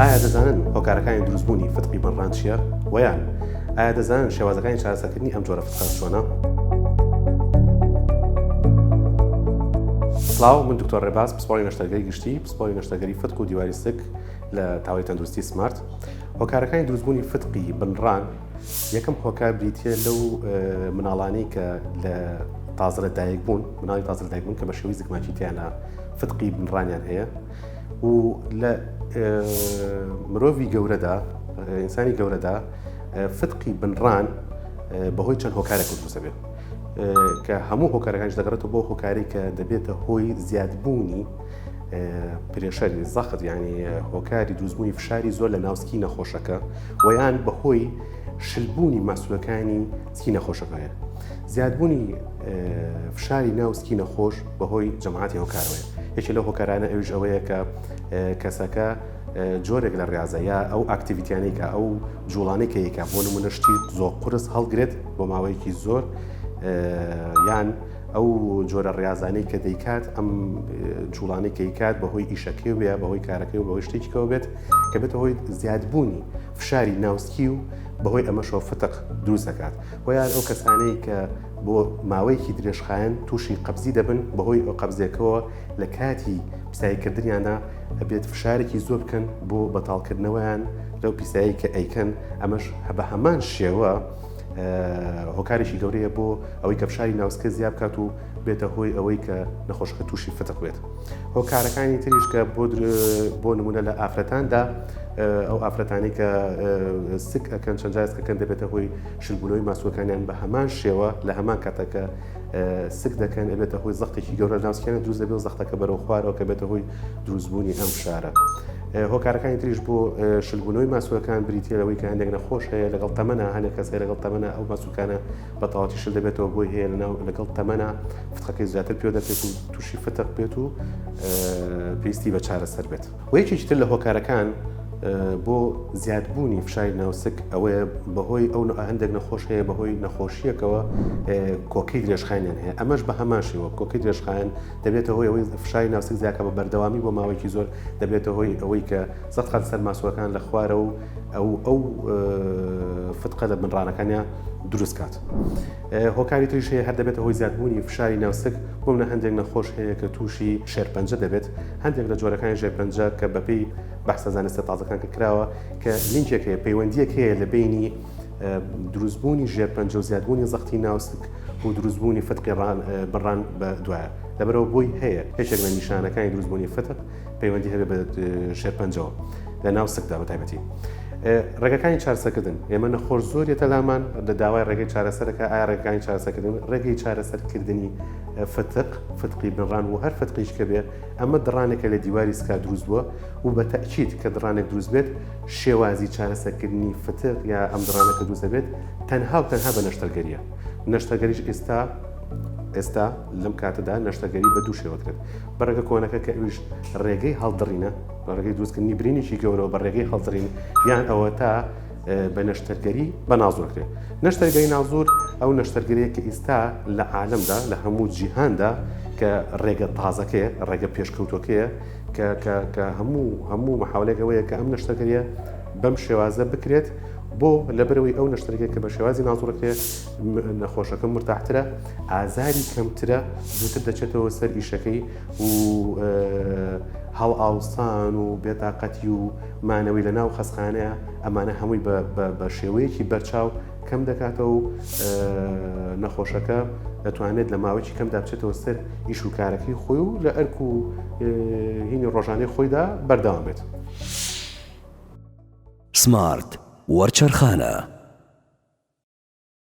ئایا دەزانن هۆکارەکانی دروستبوونی فتقی بنڕان چییە؟ ویان ئایا دەزانن شێوازەکانی چارەسەرکردنی ئەم جۆرە فتقە چۆنە؟ سڵاو، من دکتۆر ڕێباز، پسپۆلی نەشتەرگەری گشتی، پسپۆلی نەشتەرگەری فتق و دیواری سک لە تاوەی تەندروستی سمارت. هۆکارەکانی دروستبوونی فتقی بنڕان یەکەم هۆکار بریتیە لەو مناڵانەی کە لە تازە لە دایک بوون، مناڵی تازە لە دایک بوون کە بە شێوەی زگماچی تیانە فتقی بنڕانیان هەیە و لە مرۆڤی گەورەدا، ئینسانی گەورەدا فتقی بنڕان بەهۆی چەند هۆکارێک دروستە بێت کە هەموو هۆکارەکانش دەگەڕێتەوە بۆ هۆکاری کە دەبێتە هۆی زیادبوونی پرێشەری زەخت، یعنی هۆکاری دروستبوونی فشاری زۆر لە ناو سکی نەخۆشەکە و یان بەهۆی شلبوونی ماسوولەکانی سکی نەخۆشەکەیە. زیادبوونی فشاری ناو سکی نەخۆش بەهۆی جەماعەتی هۆکارەوەیە. یەکێک لەو هۆکارانە ئەویش ئەوەیە کە کەسەکە جۆرێک لە ڕاضەیە ئەو ئاکتیڤیتیانەی کە ئەو جوڵانەی کە یەکە بۆ نمونە شتی زۆر قورس هەڵگرێت بۆ ماوەیەکی زۆر، یان ئەو جۆرە ڕاضانەی کە دەیکات ئەم جوڵانەی کە یکات بەهۆی ئیشەکەی بێ، بەهۆی کارەکەی و بەهۆی شتێکەوە بێت کە بێتە هۆی زیادبوونی فشاری ناوسکی و بەهۆی ئەمەشەوە فتق دروست دەکات. و یان ئەو کەسانەی کە بۆ ماوەیەکی درێژخایەن تووشی قەبزی دەبن بەهۆی ئەو قەبزێکەوە لە کاتی پیساییکردنیانە ئەبێت فشارێکی زۆر بکەن بۆ بەتاڵکردنەوەیان لەو پیسایی کە ئەیکەن. ئەمەش بە هەمان شێوە هۆکارێکی گەورەیە بۆ ئەوەی کە فشاری ناوسکە زیاد بکات و بێتە هۆی ئەوەی کە نەخۆشەکە تووشی فتق بێت. هۆکارەکانی تریش کە بۆ نمونە لە ئافرەتاندا، ئەو ئافرەتانی کە سک ئەکەن چەند جایزکەکەن دەبێتە هۆی شلبوونەوەی ماسوولەکانیان بە هەمان شێوە لە هەمان کاتەکە سک دەکەن ئەبێتە هۆی زەختێکی گەورە ناوسکیانە دروست دەبێت و زەختەکە بەرەو خوارەوە کە بێتە هۆی دروستبوونی ئەم فشارە. هۆکارەکانی تریش بۆ شلبوونەوەی ماسوولەکان بریتیە لەوەی کە هەندێک نەخۆش هەیە لەگەڵ تەمەنە، هەندێک کەس لەگەڵ تەمەنە ئەو ماسوولەکانە بە تەواوەتی شل دەبێتەوە بۆی هەیە لەگەڵ تەمەنە فتقەکەی زیاتر پێوە دەبێت و تووشی فتق بێت و پێویستی بە چارەسەر بێت. و یەکێکی تر لە هۆکارەکان بۆ زیادبوونی فشاری ناوسک ئەوەیە بەهۆی ئەو هەندێک نەخۆش هەیە بەهۆی نەخۆشیەکەوە کۆکەی درێژخایەنیان هەیە. ئەمەش بە هەمان شێوە کۆکەی درێژخایەن دەبێتە هۆی ئەوەی فشاری ناوسک زیادکە بە بەردەوامی بۆ ماوەیەکی زۆر، دەبێتە هۆی ئەوەی کە زەخت خات سەر ماسوولەکان لە خوارە و ئەو فتقە لە بنڕانەکانیان دروست کات. هۆکاری تریش هەیە هەر دەبێتە هۆی زیادبوونی فشاری ناوسک بۆ منە هەندێک نەخۆش هەیە کە تووشی شێرپەنجە دەبێت. هەندێک لە جۆرەکانی ژێرپەنجە کە بەپێی بەحسە زانستە تازەکان کە کراوە کە لینکێک هەیە، پەیوەندیەک هەیە لە بینی دروستبوونی ژێرپەنجە و زیادبوونی زەختی ناوسک و دروستبوونی فتقی بنڕان بە دوایە. لەبەرەوە بۆی هەیە هێچێک لە نیشانەکانی دروستبوونی فتق پەیوەندی هەبێت بە شێرپەنجەوە لە ناوسکدا بە تایبەتی. ڕێگەکانی چارەسەرکردن ئێمە نەخۆش زۆریەتە لامان لە داوای ڕێگەی چارەسەرەکە. ئایا ڕێگەکانی چارەسەرکردن ڕێگەی چارەسەرکردنی فتقی بنڕان و هەر فتقیش کە بێ ئەمە دڕانێکە لە دیواری سکا دروست بووە و بە تەئکید کە دڕانێک دروست بێت شێوازی چارەسەرکردنی فتق یا ئەم دڕانەکە دروست دەبێت تەنها و تەنها بە نەشتەرگەریە. نەشتەرگەریش ئێستا لەم کاتەدا نەشتەرگەری بە دوو شێوە کرد. بە ڕێگە کۆنەکە کە ئەویش ڕێگەی هەڵدڕینە، بە ڕێگەی دروستکردنی برینێکی گەورەوە بە ڕێگەی هەڵدڕین، یان ئەوە تا بە نەشتەرگەری بە نازوور کرێت. نەشتەرگەری نازوور ئەو نەشتەرگەریە کە ئێستا لە عالەمدا لە هەموو جیهاندا کە ڕێگە تازەکەیە، ڕێگە پێشکەوتۆکەیە کە هەموو محاولێک ئەوەیە کە ئەم نەشتەرگەریە بەم شێوازە بکرێت بۆ لەبەرەوەی ئەو نەشتەرگەریە کە بە شێوازی نازوورەکەیە نەخۆشەکە مرتاحترە، ئازاری کەمترە، زووتر دەچێتەوە سەر ئیشەکەی و هەڵ ئاوسان و بێتاقەتی و مانەوەی لە ناو خەسخانەیە ئەمانە هەمووی بە شێوەیەکی بەرچاو کەم دەکاتەوە و نەخۆشەکە دەتوانێت لە ماوەیەکی کەمدا بچێتەوە سەر ئیش و کارەکەی خۆی و لە ئەرک و هینی ڕۆژانەی خۆیدا بەردەوام بێت. سمارت وەرچەرخانە.